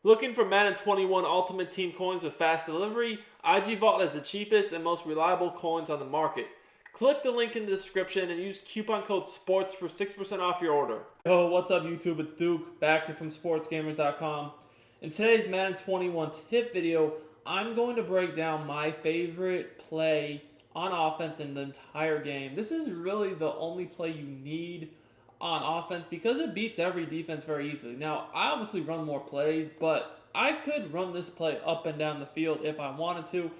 Looking for Madden 21 Ultimate Team coins with fast delivery? IG Vault has the cheapest and most reliable coins on the market. Click the link in the description and use coupon code SPORTS for 6% off your order. Yo, what's up YouTube? It's Duke, back here from sportsgamers.com. In today's Madden 21 tip video, I'm going to break down my favorite play on offense in the entire game. This is really the only play you need on offense because it beats every defense very easily. Now, I obviously run more plays, but I could run this play up and down the field if I wanted to.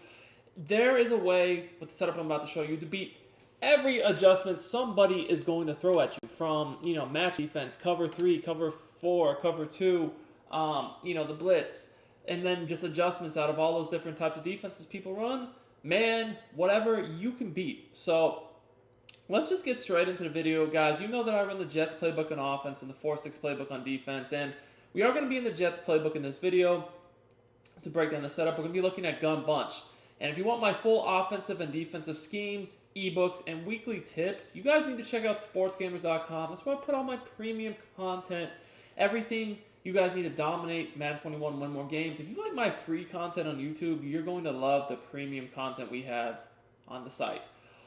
There is a way with the setup I'm about to show you to beat every adjustment somebody is going to throw at you, from match defense, cover 3, cover 4, cover 2, the blitz, and then just adjustments out of all those different types of defenses people run. Man, whatever, you can beat. So let's just get straight into the video, guys. You know that I run the Jets playbook on offense and the 4-6 playbook on defense, and we are going to be in the Jets playbook in this video to break down the setup. We're going to be looking at gun bunch. And if you want my full offensive and defensive schemes, ebooks, and weekly tips, you guys need to check out sportsgamers.com. That's where I put all my premium content, everything you guys need to dominate Madden 21 and win more games. If you like my free content on YouTube, you're going to love the premium content we have on the site.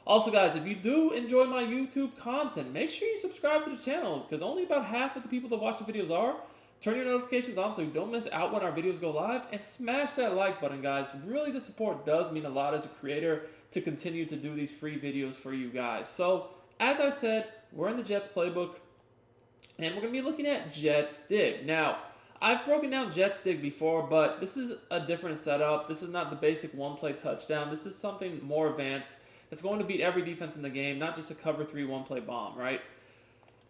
Also, guys, if you do enjoy my YouTube content, make sure you subscribe to the channel, because only about half of the people that watch the videos are. Turn your notifications on so you don't miss out when our videos go live, and smash that like button, guys. Really, the support does mean a lot as a creator to continue to do these free videos for you guys. So, as I said, we're in the Jets playbook, and we're going to be looking at Jets dig. Now, I've broken down Jets dig before, but this is a different setup. This is not the basic one-play touchdown. This is something more advanced. It's going to beat every defense in the game, not just a cover 3 one-play bomb, right?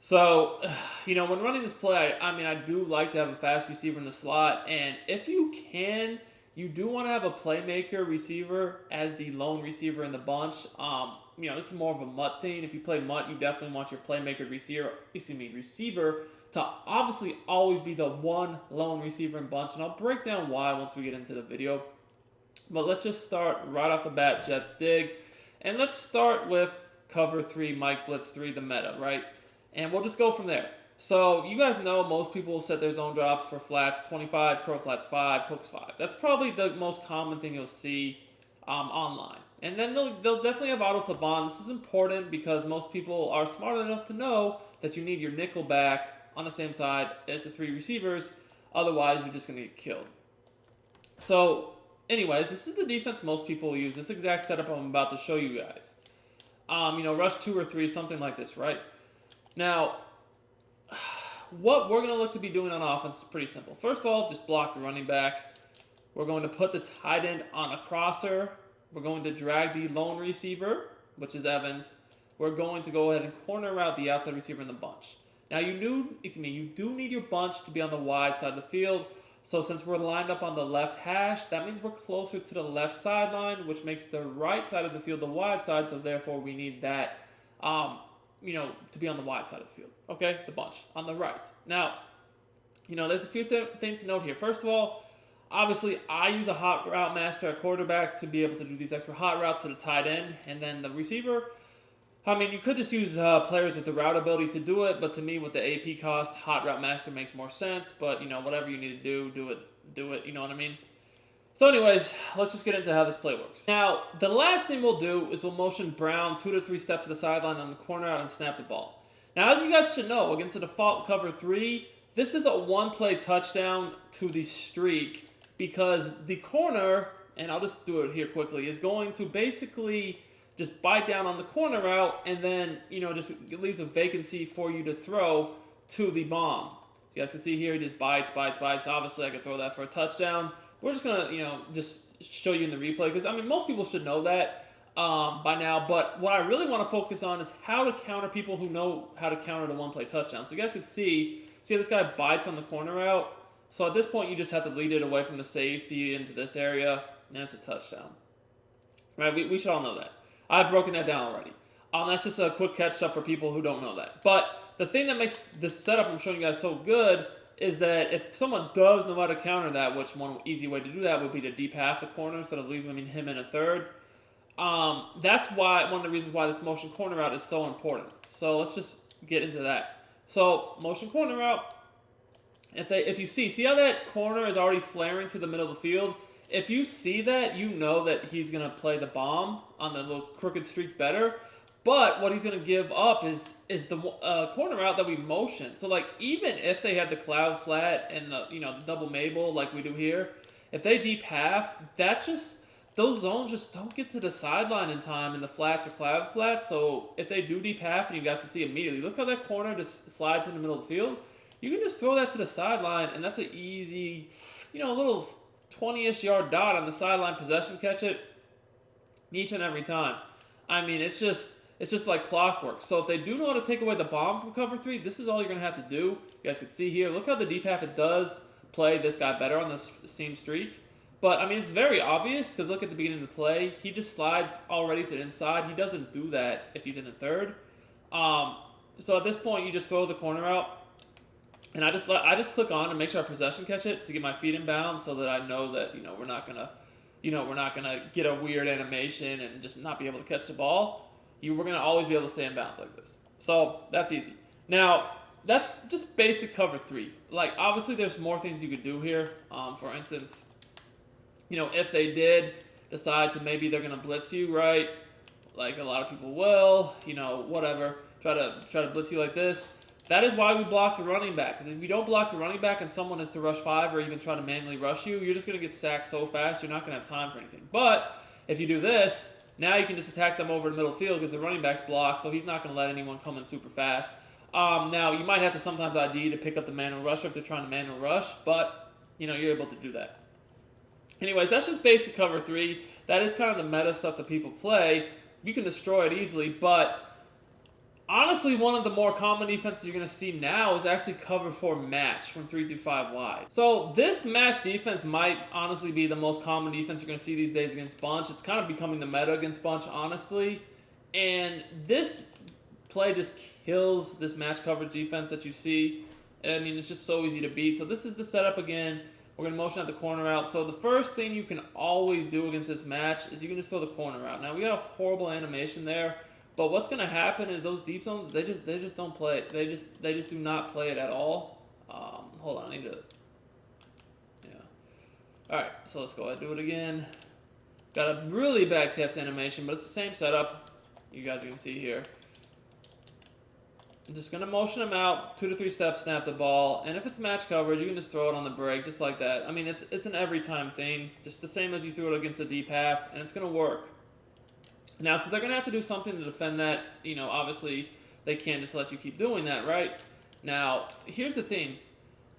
So, when running this play, I do like to have a fast receiver in the slot, and if you can, you do want to have a playmaker receiver as the lone receiver in the bunch. This is more of a MUT thing. If you play MUT, you definitely want your playmaker receiver to obviously always be the one lone receiver in bunch, and I'll break down why once we get into the video. But let's just start right off the bat, Jets dig. And let's start with cover 3, Mike Blitz 3, the meta, right? And we'll just go from there. So you guys know most people will set their zone drops for flats 25, curl flats 5, hooks 5. That's probably the most common thing you'll see online. And then they'll definitely have auto flip on. This is important because most people are smart enough to know that you need your nickel back on the same side as the 3 receivers. Otherwise, you're just going to get killed. So anyways, this is the defense most people use. This exact setup I'm about to show you guys. Rush 2 or 3, something like this, right? Now, what we're going to look to be doing on offense is pretty simple. First of all, just block the running back. We're going to put the tight end on a crosser. We're going to drag the lone receiver, which is Evans. We're going to go ahead and corner out the outside receiver in the bunch. Now, you do need your bunch to be on the wide side of the field. So since we're lined up on the left hash, that means we're closer to the left sideline, which makes the right side of the field the wide side. So therefore, we need that, to be on the wide side of the field. Okay, the bunch on the right. Now, there's a few things to note here. First of all, obviously, I use a hot route master at quarterback to be able to do these extra hot routes to the tight end, and then the receiver. You could just use players with the route abilities to do it, but to me, with the AP cost, Hot Route Master makes more sense. But, whatever you need to do it, you know what I mean? So anyways, let's just get into how this play works. Now, the last thing we'll do is we'll motion Brown 2 to 3 steps to the sideline on the corner out and snap the ball. Now, as you guys should know, against the default cover 3, this is a one-play touchdown to the streak because the corner, and I'll just do it here quickly, is going to basically just bite down on the corner route, and then, just leaves a vacancy for you to throw to the bomb. So you guys can see here, he just bites. Obviously, I could throw that for a touchdown. We're just going to, just show you in the replay, because, most people should know that by now. But what I really want to focus on is how to counter people who know how to counter the one-play touchdown. So you guys can see how this guy bites on the corner route. So at this point, you just have to lead it away from the safety into this area, and it's a touchdown. Right? We should all know that. I've broken that down already. That's just a quick catch up for people who don't know that. But the thing that makes this setup I'm showing you guys so good is that if someone does know how to counter that, which one easy way to do that would be to deep half the corner instead of leaving him in a third. That's why one of the reasons why this motion corner route is so important. So let's just get into that. So motion corner route, If you see how that corner is already flaring to the middle of the field. If you see that, you know that he's gonna play the bomb on the little crooked streak better. But what he's gonna give up is the corner route that we motion. So like even if they have the cloud flat and the double Mabel like we do here, if they deep half, that's just those zones just don't get to the sideline in time in the flats or cloud flats. So if they do deep half, and you guys can see immediately, look how that corner just slides in the middle of the field. You can just throw that to the sideline, and that's an easy, little 20-ish yard dot on the sideline possession, catch it each and every time. I mean, it's just like clockwork. So if they do know how to take away the bomb from cover 3, this is all you're going to have to do. You guys can see here. Look how the deep half it does play this guy better on this seam streak. But, I mean, it's very obvious because look at the beginning of the play. He just slides already to the inside. He doesn't do that if he's in the third. So at this point, you just throw the corner out. And I just click on and make sure I possession catch it to get my feet in bounds so that I know that, we're not gonna get a weird animation and just not be able to catch the ball. We're gonna always be able to stay in bounds like this. So that's easy. Now, that's just basic cover 3. Like, obviously there's more things you could do here. For instance, if they did decide to maybe they're gonna blitz you, right? Like a lot of people will, whatever. Try to blitz you like this. That is why we block the running back. Because if you don't block the running back and someone is to rush 5 or even try to manually rush you, you're just going to get sacked so fast you're not going to have time for anything. But if you do this, now you can just attack them over the middle field because the running back's blocked, so he's not going to let anyone come in super fast. Now, you might have to sometimes ID to pick up the manual rusher if they're trying to manual rush, but you're able to do that. Anyways, that's just basic cover 3. That is kind of the meta stuff that people play. You can destroy it easily, but honestly, one of the more common defenses you're going to see now is actually cover 4 match from 3 through 5 wide. So this match defense might honestly be the most common defense you're going to see these days against bunch. It's kind of becoming the meta against bunch, honestly. And this play just kills this match coverage defense that you see. I mean, it's just so easy to beat. So this is the setup again. We're going to motion out the corner out. So the first thing you can always do against this match is you can just throw the corner out. Now, we got a horrible animation there. But what's going to happen is those deep zones, they just don't play it. They just do not play it at all. Hold on, I need to. Yeah. All right, so let's go ahead and do it again. Got a really bad Cats animation, but it's the same setup. You guys are going to see here. I'm just going to motion them out, 2 to 3 steps, snap the ball. And if it's match coverage, you can just throw it on the break, just like that. I mean, it's an every time thing, just the same as you threw it against the deep half, and it's going to work. Now, so they're going to have to do something to defend that. Obviously, they can't just let you keep doing that, right? Now, here's the thing.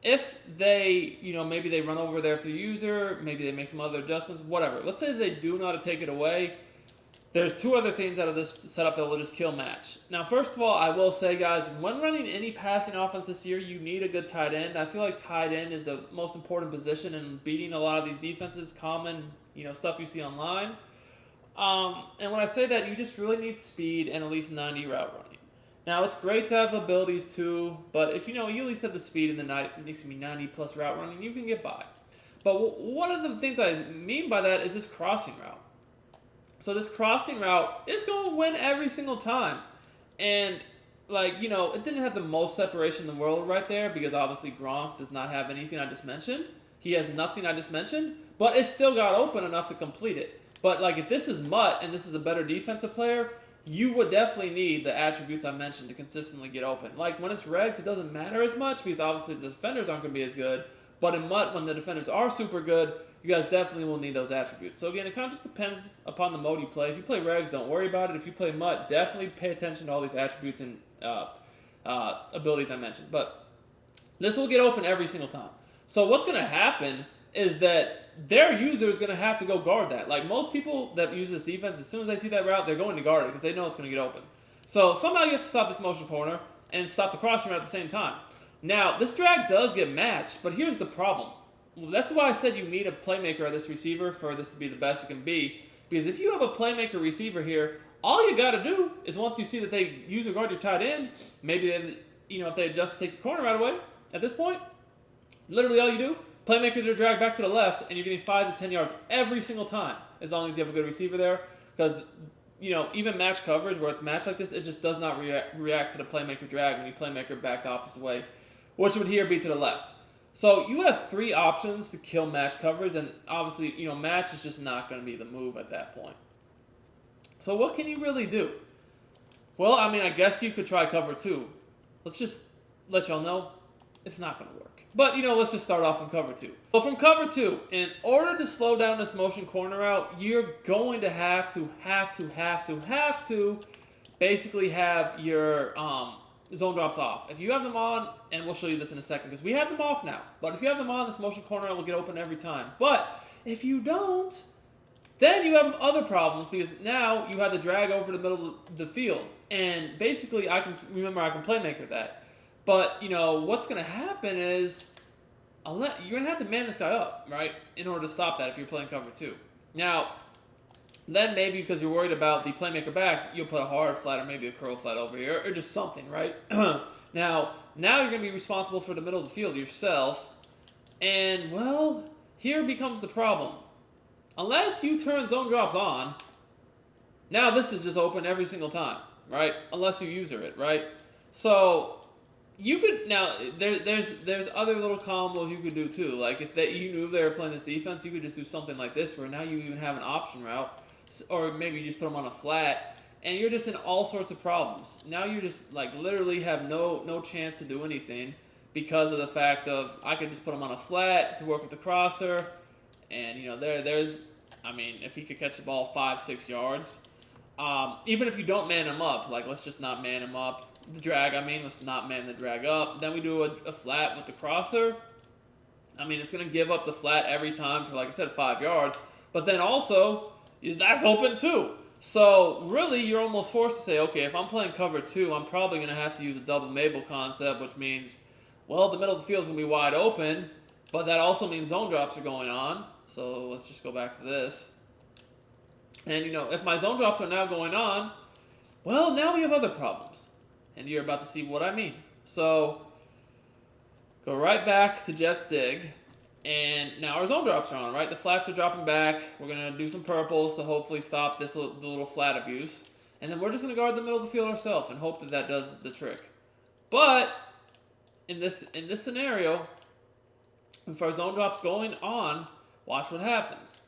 If they, maybe they run over their user, maybe they make some other adjustments, whatever. Let's say they do know how to take it away. There's 2 other things out of this setup that will just kill match. Now, first of all, I will say, guys, when running any passing offense this year, you need a good tight end. I feel like tight end is the most important position in beating a lot of these defenses, common, stuff you see online. And when I say that, you just really need speed and at least 90 route running. Now, it's great to have abilities too, but if you at least have the speed and the 90 plus route running, you can get by. But one of the things I mean by that is this crossing route. So this crossing route is going to win every single time. And, it didn't have the most separation in the world right there because obviously Gronk does not have anything I just mentioned. He has nothing I just mentioned, but it still got open enough to complete it. But, if this is Mutt and this is a better defensive player, you would definitely need the attributes I mentioned to consistently get open. When it's regs, it doesn't matter as much because obviously the defenders aren't going to be as good. But in Mutt, when the defenders are super good, you guys definitely will need those attributes. So, again, it kind of just depends upon the mode you play. If you play regs, don't worry about it. If you play Mutt, definitely pay attention to all these attributes and abilities I mentioned. But this will get open every single time. So what's going to happen is that their user is going to have to go guard that. Most people that use this defense, as soon as they see that route, they're going to guard it because they know it's going to get open. So somehow you have to stop this motion corner and stop the crossing route at the same time. Now, this drag does get matched, but here's the problem. Well, that's why I said you need a playmaker at this receiver for this to be the best it can be. Because if you have a playmaker receiver here, all you got to do is once you see that they use or guard your tight end, maybe they, if they adjust to take the corner right away, at this point, literally all you do, playmaker to drag back to the left, and you're getting 5 to 10 yards every single time, as long as you have a good receiver there. Because, even match coverage where it's matched like this, it just does not react to the playmaker drag when you playmaker back the opposite way, which would here be to the left. So you have 3 options to kill match covers, and obviously, match is just not going to be the move at that point. So what can you really do? Well, I guess you could try cover 2. Let's just let y'all know it's not going to work. But, let's just start off in cover 2. So from cover 2, in order to slow down this motion corner out, you're going to have to basically have your zone drops off. If you have them on, and we'll show you this in a second, because we have them off now. But if you have them on, this motion corner out will get open every time. But if you don't, then you have other problems, because now you have the drag over the middle of the field. And basically, I can playmaker that. But, what's going to happen is you're going to have to man this guy up, right, in order to stop that if you're playing cover 2. Now, then maybe because you're worried about the playmaker back, you'll put a hard flat or maybe a curl flat over here or just something, right? Now you're going to be responsible for the middle of the field yourself. And, well, here becomes the problem. Unless you turn zone drops on, now this is just open every single time, right? Unless you user it, right? So you could now there's other little combos you could do too. Like if you knew they were playing this defense, you could just do something like this where now you even have an option route, or maybe you just put them on a flat, and you're just in all sorts of problems. Now you just like literally have no chance to do anything because of the fact of I could just put them on a flat to work with the crosser, and there's if he could catch the ball 5-6 yards, even if you don't man him up, like let's just not man him up. The drag, let's not man the drag up. Then we do a flat with the crosser. It's going to give up the flat every time for, like I said, 5 yards. But then also, that's open too. So really, you're almost forced to say, okay, if I'm playing cover 2, I'm probably going to have to use a double Mabel concept, which means, well, the middle of the field is going to be wide open, but that also means zone drops are going on. So let's just go back to this. And, if my zone drops are now going on, well, now we have other problems. And you're about to see what I mean. So, go right back to Jets dig. And now our zone drops are on, right? The flats are dropping back. We're going to do some purples to hopefully stop the little flat abuse. And then we're just going to guard the middle of the field ourselves and hope that does the trick. But, in this scenario, if our zone drop's going on, watch what happens.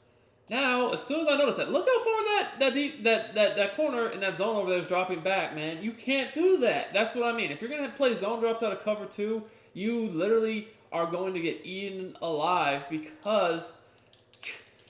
Now, as soon as I notice that, look how far that corner in that zone over there is dropping back, man. You can't do that. That's what I mean. If you're going to play zone drops out of cover 2, you literally are going to get eaten alive because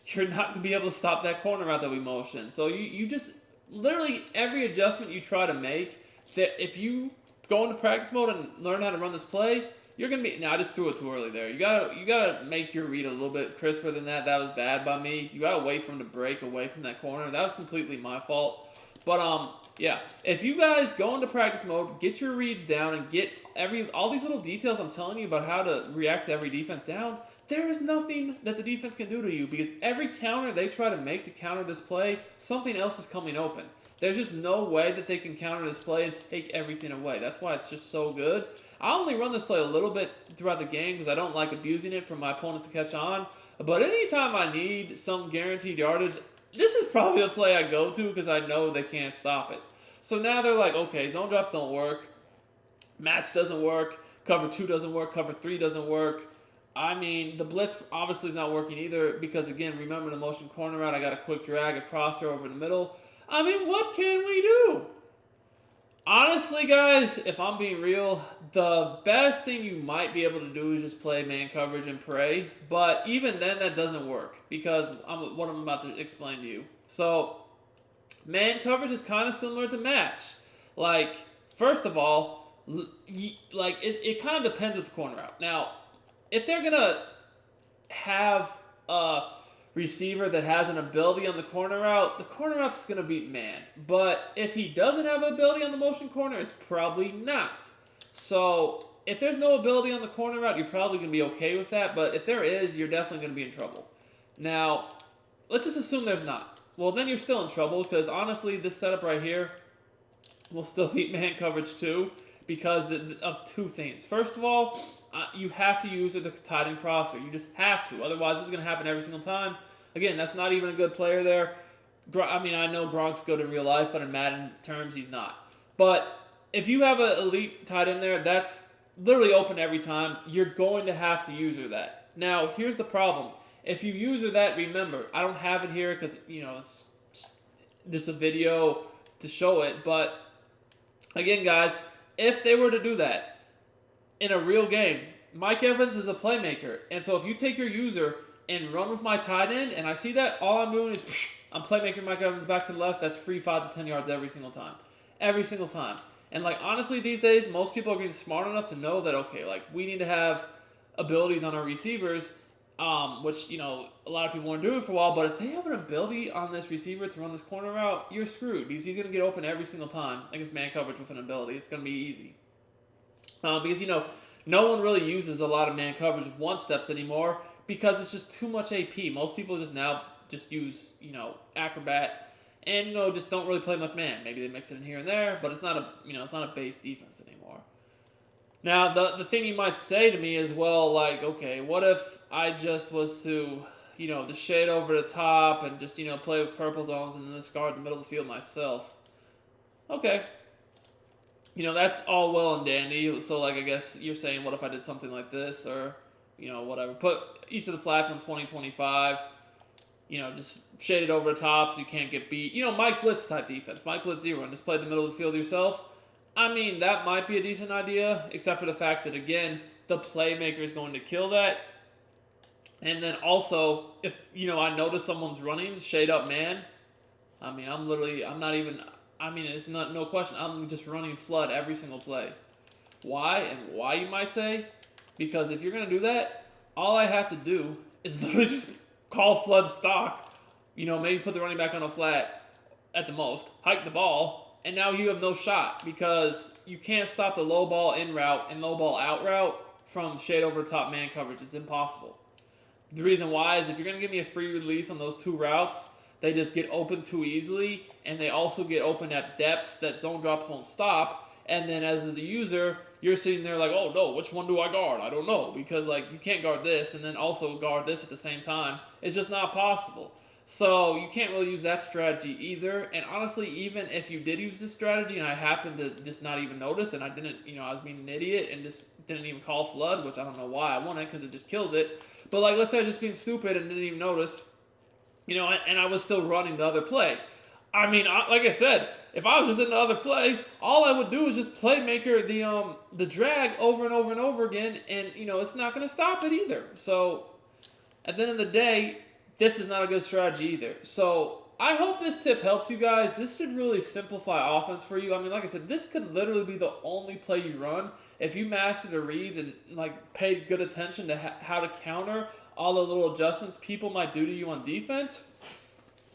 you're not going to be able to stop that corner out that we motion. So you just, literally every adjustment you try to make, that if you go into practice mode and learn how to run this play, you're going to be... Now, I just threw it too early there. You gotta make your read a little bit crisper than that. That was bad by me. You got to wait for him to break away from that corner. That was completely my fault. But, yeah. If you guys go into practice mode, get your reads down, and get all these little details I'm telling you about how to react to every defense down, there is nothing that the defense can do to you, because every counter they try to make to counter this play, something else is coming open. There's just no way that they can counter this play and take everything away. That's why it's just so good. I only run this play a little bit throughout the game because I don't like abusing it for my opponents to catch on. But anytime I need some guaranteed yardage, this is probably the play I go to because I know they can't stop it. So now they're like, okay, zone drops don't work. Match doesn't work. Cover 2 doesn't work. Cover 3 doesn't work. The blitz obviously is not working either because, again, remember the motion corner route. I got a quick drag, a crosser over the middle. What can we do? Honestly, guys, if I'm being real, the best thing you might be able to do is just play man coverage and pray. But even then, that doesn't work because what I'm about to explain to you. So, man coverage is kind of similar to match. Like, first of all, it kind of depends with the corner out. Now, if they're going to have a receiver that has an ability on the corner route, the corner route's going to beat man. But if he doesn't have an ability on the motion corner, it's probably not. So if there's no ability on the corner route, you're probably going to be okay with that. But if there is, you're definitely going to be in trouble. Now, let's just assume there's not. Well, then you're still in trouble because honestly, this setup right here will still beat man coverage too because of two things. First of all, you have to use the tight end crosser. You just have to. Otherwise, this is going to happen every single time. Again, that's not even a good player there. I know Gronk's good in real life, but in Madden terms, he's not. But if you have an elite tight end there, that's literally open every time, you're going to have to user that. Now, here's the problem. If you user that, remember, I don't have it here because, it's just a video to show it. But, again, guys, if they were to do that in a real game, Mike Evans is a playmaker. And so if you take your user and run with my tight end, and I see that, all I'm doing is I'm playmaking Mike Evans back to the left. That's free 5 to 10 yards every single time. Every single time. And, honestly, these days, most people are getting smart enough to know that, okay, we need to have abilities on our receivers, which, a lot of people weren't doing for a while. But if they have an ability on this receiver to run this corner route, you're screwed. Because he's going to get open every single time against man coverage with an ability. It's going to be easy. Because, no one really uses a lot of man coverage with one steps anymore because it's just too much AP. Most people just use, acrobat. And, just don't really play much man. Maybe they mix it in here and there, but it's not a base defense anymore. Now, the thing you might say to me is, well, okay, what if I just was to, just shade over the top and just, play with purple zones and then just guard the middle of the field myself? Okay. That's all well and dandy. So, I guess you're saying, what if I did something like this or, whatever. Put each of the flats on 20-25. Just shade it over the top so you can't get beat. Mike Blitz type defense. Mike Blitz 0 and just play the middle of the field yourself. I mean, that might be a decent idea, except for the fact that, again, the playmaker is going to kill that. And then also, if, I notice someone's running, shade up man. I mean, it's no question. I'm just running flood every single play. Why? And why, you might say? Because if you're going to do that, all I have to do is literally just call flood stock, maybe put the running back on a flat at the most, hike the ball, and now you have no shot because you can't stop the low ball in route and low ball out route from shade over top man coverage. It's impossible. The reason why is if you're going to give me a free release on those two routes, they just get open too easily, and they also get open at depths that zone drops won't stop. And then as the user, you're sitting there like, oh no, which one do I guard? I don't know, because you can't guard this and then also guard this at the same time. It's just not possible. So you can't really use that strategy either. And honestly, even if you did use this strategy and I happened to just not even notice and I didn't, I was being an idiot and just didn't even call flood, which I don't know why I want it because it just kills it. But let's say I was just being stupid and didn't even notice, and I was still running the other play. I mean, like I said, if I was just in the other play, all I would do is just playmaker the drag over and over and over again, and it's not going to stop it either. So at the end of the day, this is not a good strategy either. So I hope this tip helps you guys. This should really simplify offense for you. I mean, like I said, this could literally be the only play you run if you master the reads and paid good attention to how to counter all the little adjustments people might do to you on defense.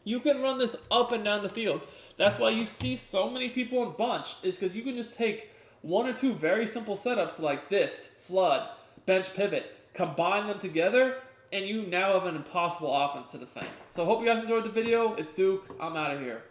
You can run this up and down the field. That's why you see so many people in bunch, is because you can just take one or two very simple setups like this, flood, bench pivot, combine them together, and you now have an impossible offense to defend. So I hope you guys enjoyed the video. It's Duke. I'm out of here.